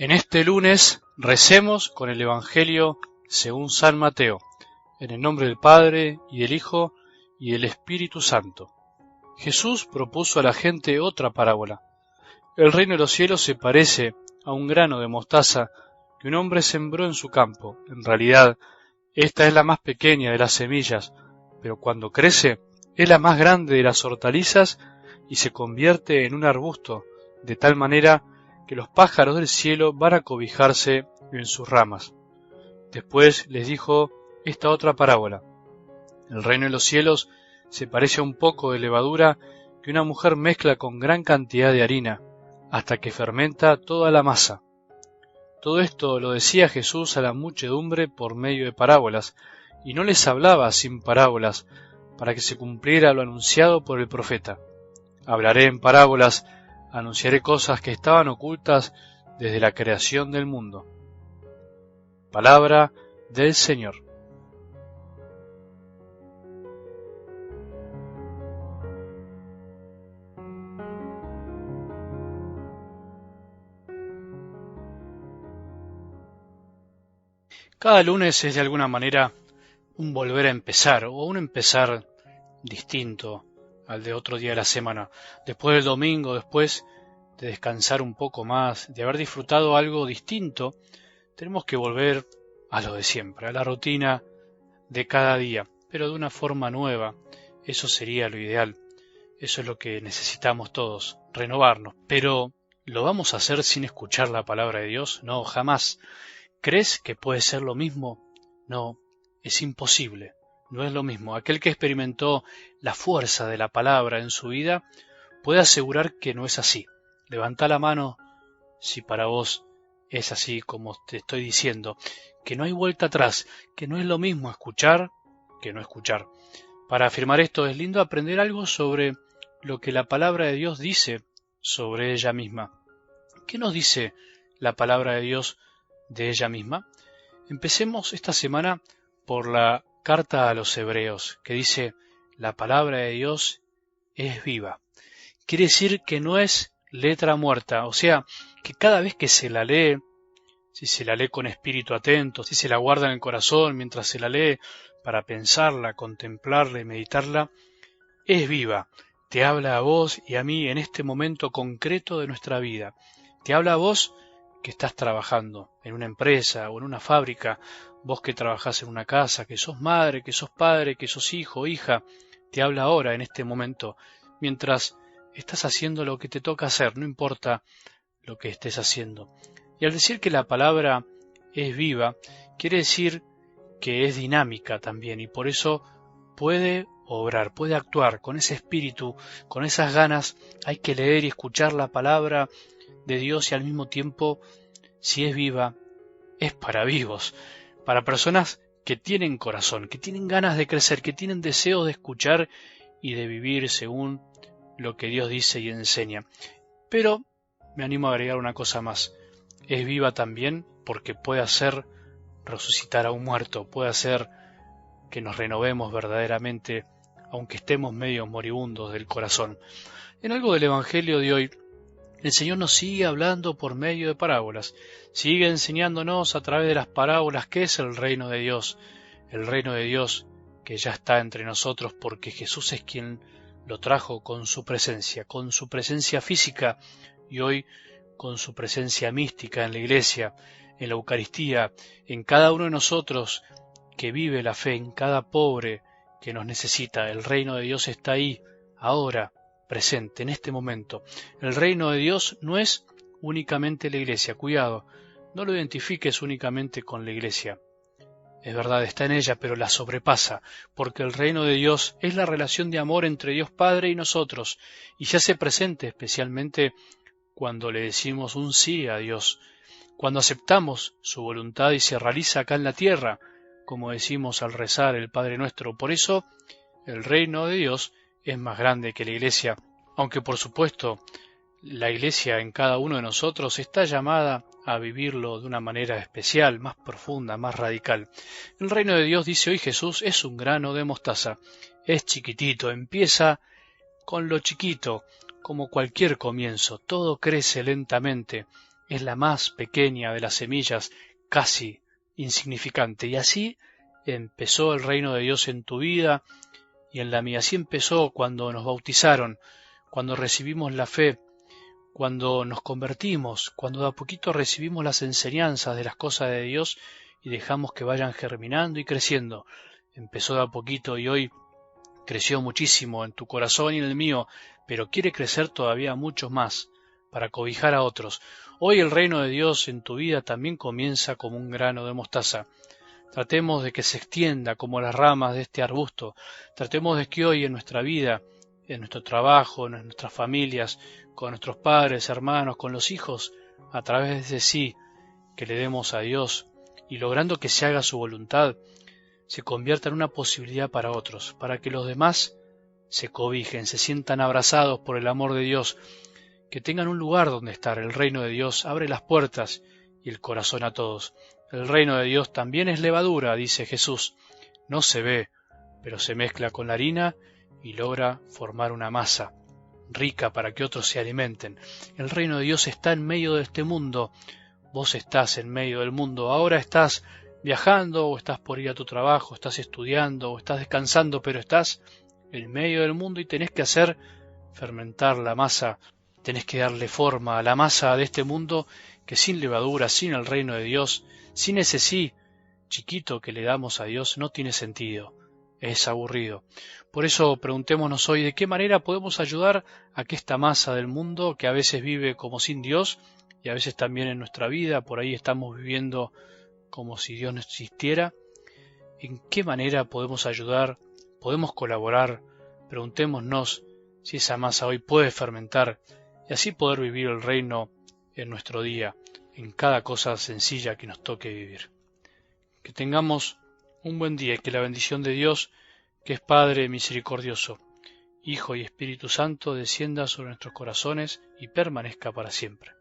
En este lunes recemos con el Evangelio según San Mateo, en el nombre del Padre, y del Hijo, y del Espíritu Santo. Jesús propuso a la gente otra parábola. El reino de los cielos se parece a un grano de mostaza que un hombre sembró en su campo. En realidad, esta es la más pequeña de las semillas, pero cuando crece es la más grande de las hortalizas y se convierte en un arbusto, de tal manera que los pájaros del cielo van a cobijarse en sus ramas. Después les dijo esta otra parábola. El reino de los cielos se parece a un poco de levadura que una mujer mezcla con gran cantidad de harina, hasta que fermenta toda la masa. Todo esto lo decía Jesús a la muchedumbre por medio de parábolas, y no les hablaba sin parábolas, para que se cumpliera lo anunciado por el profeta. Hablaré en parábolas, anunciaré cosas que estaban ocultas desde la creación del mundo. Palabra del Señor. Cada lunes es de alguna manera un volver a empezar, o un empezar distinto al de otro día de la semana. Después del domingo, después de descansar un poco más, de haber disfrutado algo distinto, tenemos que volver a lo de siempre, a la rutina de cada día, pero de una forma nueva. Eso sería lo ideal. Eso es lo que necesitamos todos, renovarnos. Pero, ¿lo vamos a hacer sin escuchar la palabra de Dios? No, jamás. ¿Crees que puede ser lo mismo? No, es imposible. No es lo mismo. Aquel que experimentó la fuerza de la palabra en su vida puede asegurar que no es así. Levanta la mano si para vos es así como te estoy diciendo, que no hay vuelta atrás, que no es lo mismo escuchar que no escuchar. Para afirmar esto es lindo aprender algo sobre lo que la palabra de Dios dice sobre ella misma. ¿Qué nos dice la palabra de Dios de ella misma? Empecemos esta semana por la carta a los Hebreos, que dice: la palabra de Dios es viva. Quiere decir que no es letra muerta, o sea, que cada vez que se la lee, si se la lee con espíritu atento, si se la guarda en el corazón mientras se la lee para pensarla, contemplarla y meditarla, es viva. Te habla a vos y a mí en este momento concreto de nuestra vida. Te habla a vos que estás trabajando en una empresa o en una fábrica, vos que trabajás en una casa, que sos madre, que sos padre, que sos hijo o hija, te habla ahora en este momento, mientras estás haciendo lo que te toca hacer, no importa lo que estés haciendo. Y al decir que la palabra es viva, quiere decir que es dinámica también, y por eso puede obrar, puede actuar con ese espíritu, con esas ganas. Hay que leer y escuchar la palabra de Dios, y al mismo tiempo, si es viva, es para vivos, para personas que tienen corazón, que tienen ganas de crecer, que tienen deseo de escuchar y de vivir según lo que Dios dice y enseña. Pero me animo a agregar una cosa más. Es viva también porque puede hacer resucitar a un muerto, puede hacer que nos renovemos verdaderamente, aunque estemos medio moribundos del corazón. En algo del Evangelio de hoy, el Señor nos sigue hablando por medio de parábolas, sigue enseñándonos a través de las parábolas qué es el reino de Dios, el reino de Dios que ya está entre nosotros porque Jesús es quien lo trajo con su presencia física, y hoy con su presencia mística en la Iglesia, en la Eucaristía, en cada uno de nosotros que vive la fe, en cada pobre que nos necesita. El reino de Dios está ahí, ahora, presente, en este momento. El reino de Dios no es únicamente la Iglesia, cuidado, no lo identifiques únicamente con la Iglesia. Es verdad, está en ella, pero la sobrepasa, porque el reino de Dios es la relación de amor entre Dios Padre y nosotros, y se hace presente especialmente cuando le decimos un sí a Dios, cuando aceptamos su voluntad y se realiza acá en la tierra, como decimos al rezar el Padre Nuestro. Por eso, el reino de Dios es más grande que la Iglesia, aunque por supuesto la Iglesia en cada uno de nosotros está llamada a vivirlo de una manera especial, más profunda, más radical. El reino de Dios, dice hoy Jesús, es un grano de mostaza, es chiquitito, empieza con lo chiquito, como cualquier comienzo, todo crece lentamente, es la más pequeña de las semillas, casi insignificante. Y así empezó el reino de Dios en tu vida y en la mía. Así empezó cuando nos bautizaron, cuando recibimos la fe, cuando nos convertimos, cuando de a poquito recibimos las enseñanzas de las cosas de Dios y dejamos que vayan germinando y creciendo. Empezó de a poquito y hoy creció muchísimo en tu corazón y en el mío, pero quiere crecer todavía mucho más para cobijar a otros. Hoy el reino de Dios en tu vida también comienza como un grano de mostaza. Tratemos de que se extienda como las ramas de este arbusto. Tratemos de que hoy en nuestra vida, en nuestro trabajo, en nuestras familias, con nuestros padres, hermanos, con los hijos, a través de ese sí que le demos a Dios y logrando que se haga su voluntad, se convierta en una posibilidad para otros, para que los demás se cobijen, se sientan abrazados por el amor de Dios, que tengan un lugar donde estar. El reino de Dios abre las puertas y el corazón a todos. El reino de Dios también es levadura, dice Jesús. No se ve, pero se mezcla con la harina y logra formar una masa rica para que otros se alimenten. El reino de Dios está en medio de este mundo. Vos estás en medio del mundo. Ahora estás viajando o estás por ir a tu trabajo, estás estudiando o estás descansando, pero estás en medio del mundo y tenés que hacer fermentar la masa, tenés que darle forma a la masa de este mundo que sin levadura, sin el reino de Dios, sin ese sí chiquito que le damos a Dios, no tiene sentido, es aburrido. Por eso preguntémonos hoy de qué manera podemos ayudar a que esta masa del mundo, que a veces vive como sin Dios, y a veces también en nuestra vida, por ahí estamos viviendo como si Dios no existiera, en qué manera podemos ayudar, podemos colaborar, preguntémonos si esa masa hoy puede fermentar y así poder vivir el reino en nuestro día, en cada cosa sencilla que nos toque vivir. Que tengamos un buen día y que la bendición de Dios, que es Padre misericordioso, Hijo y Espíritu Santo, descienda sobre nuestros corazones y permanezca para siempre.